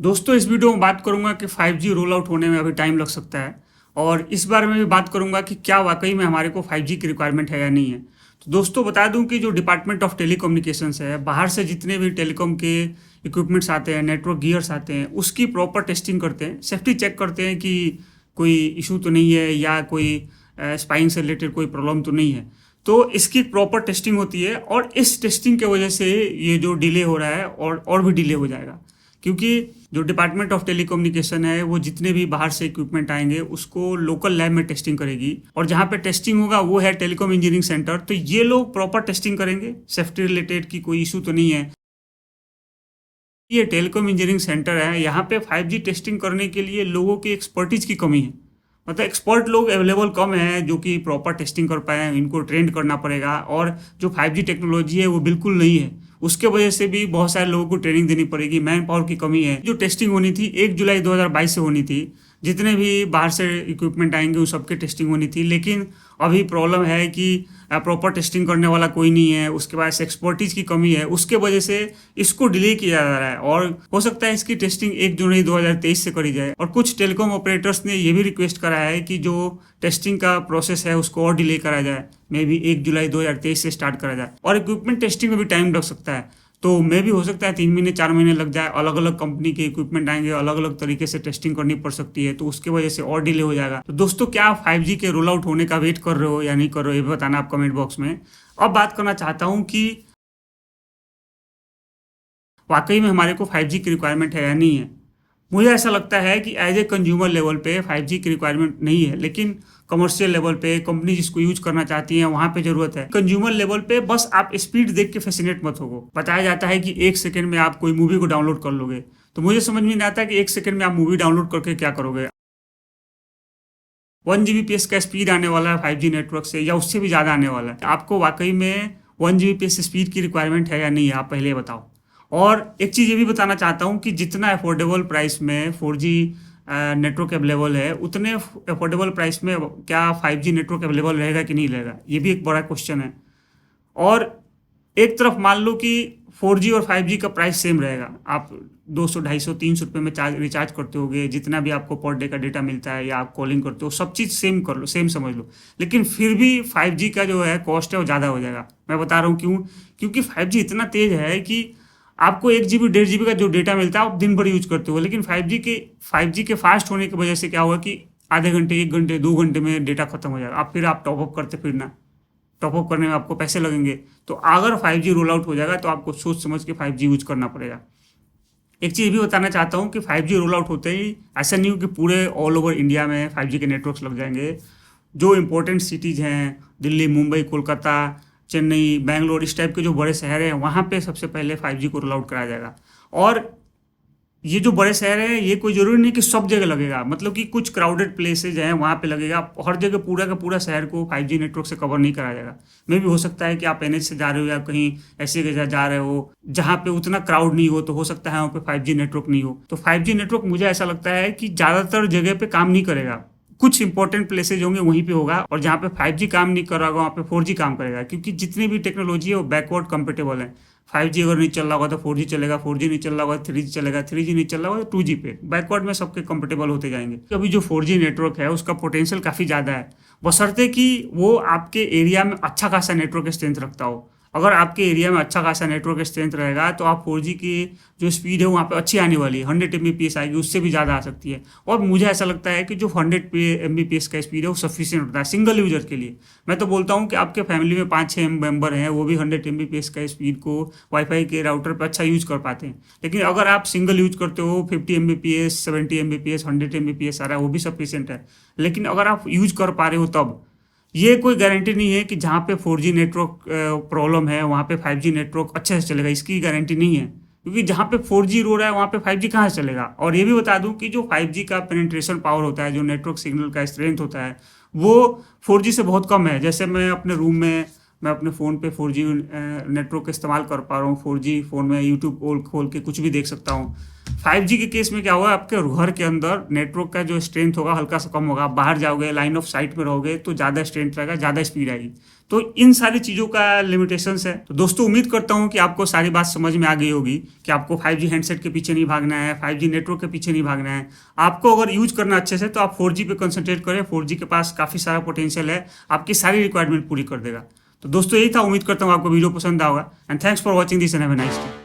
दोस्तों इस वीडियो में बात करूंगा कि 5G रोल आउट होने में अभी टाइम लग सकता है और इस बारे में भी बात करूंगा कि क्या वाकई में हमारे को 5G की रिक्वायरमेंट है या नहीं है। तो दोस्तों बता दूं कि जो डिपार्टमेंट ऑफ टेलीकम्युनिकेशंस है, बाहर से जितने भी टेलीकॉम के इक्विपमेंट्स आते हैं, नेटवर्क गियर्स आते हैं, उसकी प्रॉपर टेस्टिंग करते हैं, सेफ्टी चेक करते हैं कि कोई इशू तो नहीं है या कोई स्पाइंग से रिलेटेड कोई प्रॉब्लम तो नहीं है। तो इसकी प्रॉपर टेस्टिंग होती है और इस टेस्टिंग के वजह से ये जो डिले हो रहा है और भी डिले हो जाएगा, क्योंकि जो डिपार्टमेंट ऑफ टेलीकम्युनिकेशन है वो जितने भी बाहर से इक्विपमेंट आएंगे उसको लोकल लैब में टेस्टिंग करेगी और जहाँ पे टेस्टिंग होगा वो है टेलीकॉम इंजीनियरिंग सेंटर। तो ये लोग प्रॉपर टेस्टिंग करेंगे, सेफ्टी रिलेटेड की कोई इशू तो नहीं है। ये टेलीकॉम इंजीनियरिंग सेंटर है, यहाँ पे 5G टेस्टिंग करने के लिए लोगों की एक्सपर्टीज की कमी है। मतलब एक्सपर्ट लोग अवेलेबल कम है जो कि प्रॉपर टेस्टिंग कर पाए, इनको ट्रेंड करना पड़ेगा। और जो 5G टेक्नोलॉजी है वो बिल्कुल नहीं है, उसके वजह से भी बहुत सारे लोगों को ट्रेनिंग देनी पड़ेगी, मैन पावर की कमी है। जो टेस्टिंग होनी थी 1 जुलाई 2022 से होनी थी, जितने भी बाहर से इक्विपमेंट आएंगे उन सबकी टेस्टिंग होनी थी, लेकिन अभी प्रॉब्लम है कि प्रॉपर टेस्टिंग करने वाला कोई नहीं है, उसके पास एक्सपर्टीज की कमी है, उसके वजह से इसको डिले किया जा रहा है। और हो सकता है इसकी टेस्टिंग 1 जुलाई 2023 से करी जाए। और कुछ टेलीकॉम ऑपरेटर्स ने ये भी रिक्वेस्ट करा है कि जो टेस्टिंग का प्रोसेस है उसको और डिले करा जाए, मे बी 1 जुलाई 2023 से स्टार्ट करा जाए। और इक्विपमेंट टेस्टिंग में भी टाइम लग सकता है, तो मे भी हो सकता है 3 महीने 4 महीने लग जाए। अलग अलग कंपनी के इक्विपमेंट आएंगे, अलग अलग तरीके से टेस्टिंग करनी पड़ सकती है, तो उसके वजह से और डिले हो जाएगा। तो दोस्तों क्या आप 5G के रोल आउट होने का वेट कर रहे हो या नहीं कर रहे हो, ये भी बताना आप कमेंट बॉक्स में। अब बात करना चाहता हूँ कि वाकई में हमारे को 5G की रिक्वायरमेंट है या नहीं है। मुझे ऐसा लगता है कि एज ए कंज्यूमर लेवल पे 5G की रिक्वायरमेंट नहीं है, लेकिन कमर्शियल लेवल पे कंपनी जिसको यूज करना चाहती है वहां पे जरूरत है। कंज्यूमर लेवल पे बस आप स्पीड देख के फैसिनेट मत होगो। बताया जाता है कि 1 सेकंड में आप कोई मूवी को डाउनलोड कर लोगे, तो मुझे समझ में नहीं आता कि 1 सेकंड में आप मूवी डाउनलोड करके क्या करोगे। 1 Gbps का स्पीड आने वाला है 5G नेटवर्क से, या उससे भी ज़्यादा आने वाला है। आपको वाकई में 1 Gbps स्पीड की रिक्वायरमेंट है या नहीं है, आप पहले बताओ। और एक चीज़ ये भी बताना चाहता हूँ कि जितना अफोर्डेबल प्राइस में 4G नेटवर्क अवेलेबल है, उतने अफोर्डेबल प्राइस में क्या 5G नेटवर्क अवेलेबल रहेगा कि नहीं रहेगा, ये भी एक बड़ा क्वेश्चन है। और एक तरफ मान लो कि 4G और 5G का प्राइस सेम रहेगा, आप 200 250 300 रुपये में रिचार्ज करते होगे, जितना भी आपको पर डे का डेटा मिलता है या आप कॉलिंग करते हो, सब चीज़ सेम कर लो, सेम समझ लो। लेकिन फिर भी 5G का जो है कॉस्ट है वो ज़्यादा हो जाएगा। मैं बता रहा हूँ क्यों। क्योंकि 5G इतना तेज़ है कि आपको 1 GB 1.5 GB का जो डेटा मिलता है आप दिन भर यूज करते हो, लेकिन 5G के फास्ट होने की वजह से क्या होगा कि आधे घंटे 1 घंटे 2 घंटे में डेटा खत्म हो जाएगा। फिर आप टॉपअप करते फिरना, टॉपअप करने में आपको पैसे लगेंगे। तो अगर 5G रोल आउट हो जाएगा तो आपको सोच समझ के 5G यूज करना पड़ेगा। एक चीज़ भी बताना चाहता हूँ कि 5G रोल आउट होते ही ऐसा नहीं हो कि पूरे ऑल ओवर इंडिया में 5G के नेटवर्क्स लग जाएंगे। जो इंपॉर्टेंट सिटीज़ हैं, दिल्ली, मुंबई, कोलकाता, चेन्नई, बैंगलोर, इस टाइप के जो बड़े शहर हैं वहाँ पे सबसे पहले 5G को रोल आउट कराया जाएगा। और ये जो बड़े शहर हैं ये कोई ज़रूरी नहीं कि सब जगह लगेगा, मतलब कि कुछ क्राउडेड प्लेसेज हैं वहाँ पे लगेगा। हर जगह पूरा का पूरा शहर को 5G नेटवर्क से कवर नहीं कराया जाएगा। मे भी हो सकता है कि आप NH से जा रहे हो या कहीं ऐसी जगह जा रहे हो जहाँ पे उतना क्राउड नहीं हो, तो हो सकता है वहाँ पे 5G नेटवर्क नहीं हो। तो 5G नेटवर्क मुझे ऐसा लगता है कि ज़्यादातर जगह पे काम नहीं करेगा, कुछ इंपॉर्टेंट प्लेसेज होंगे वहीं पे होगा। और जहाँ पे 5G काम नहीं कर रहा होगा वहाँ पे 4G काम करेगा, क्योंकि जितनी भी टेक्नोलॉजी है वो बैकवर्ड कंपेटेबल है। 5G अगर नहीं चल रहा होगा तो 4G चलेगा, 4G नहीं चल रहा होगा 3G चलेगा, 3G नहीं चल रहा होगा तो 2G पे बैकवर्ड में सबके कंपेटेबल होते जाएंगे। अभी जो 4G नेटवर्क है उसका पोटेंशियल काफ़ी ज़्यादा है, बशर्ते कि वो आपके एरिया में अच्छा खासा नेटवर्क स्ट्रेंथ रखता हो। अगर आपके एरिया में अच्छा खासा नेटवर्क स्ट्रेंथ रहेगा तो आप 4G की जो स्पीड है वहाँ पे अच्छी आने वाली है, 100 Mbps आएगी, उससे भी ज़्यादा आ सकती है। और मुझे ऐसा लगता है कि जो 100 Mbps का स्पीड है वो सफिशियंट होता है सिंगल यूजर के लिए। मैं तो बोलता हूँ कि आपके फैमिली में 5-6 मेंबर हैं, वो भी 100 Mbps का स्पीड को वाईफाई के राउटर पर अच्छा यूज कर पाते हैं। लेकिन अगर आप सिंगल यूज करते हो, 50 Mbps, 70 Mbps, 100 Mbps आ रहा है, वो भी सफिशियंट है। लेकिन अगर आप यूज कर पा रहे हो तब ये कोई गारंटी नहीं है कि जहाँ पे 4G नेटवर्क प्रॉब्लम है वहाँ पे 5G नेटवर्क अच्छे से चलेगा, इसकी गारंटी नहीं है। क्योंकि जहाँ पे 4G रो रहा है वहाँ पे 5G कहाँ से चलेगा। और ये भी बता दूं कि जो 5G का पेनिट्रेशन पावर होता है, जो नेटवर्क सिग्नल का स्ट्रेंथ होता है, वो 4G से बहुत कम है। जैसे मैं अपने रूम में मैं अपने फ़ोन पे 4G नेटवर्क का इस्तेमाल कर पा रहा हूँ, 4G फ़ोन में यूट्यूब खोल के कुछ भी देख सकता हूँ। 5G के केस में क्या होगा, आपके घर के अंदर नेटवर्क का जो स्ट्रेंथ होगा हल्का सा कम होगा, आप बाहर जाओगे, लाइन ऑफ साइट में रहोगे तो ज़्यादा स्ट्रेंथ रहेगा, ज़्यादा स्पीड आएगी। तो इन सारी चीज़ों का लिमिटेशंस है। तो दोस्तों उम्मीद करता हूँ कि आपको सारी बात समझ में आ गई होगी कि आपको 5G हैंडसेट के पीछे नहीं भागना है, 5G नेटवर्क के पीछे नहीं भागना है। आपको अगर यूज करना अच्छे से तो आप 4G पे कंसंट्रेट करें। 4G के पास काफ़ी सारा पोटेंशियल है, आपकी सारी रिक्वायरमेंट पूरी कर देगा। तो दोस्तों यही था, उम्मीद करता हूँ आपको वीडियो पसंद आएगा। And thanks for watching this and have a nice day.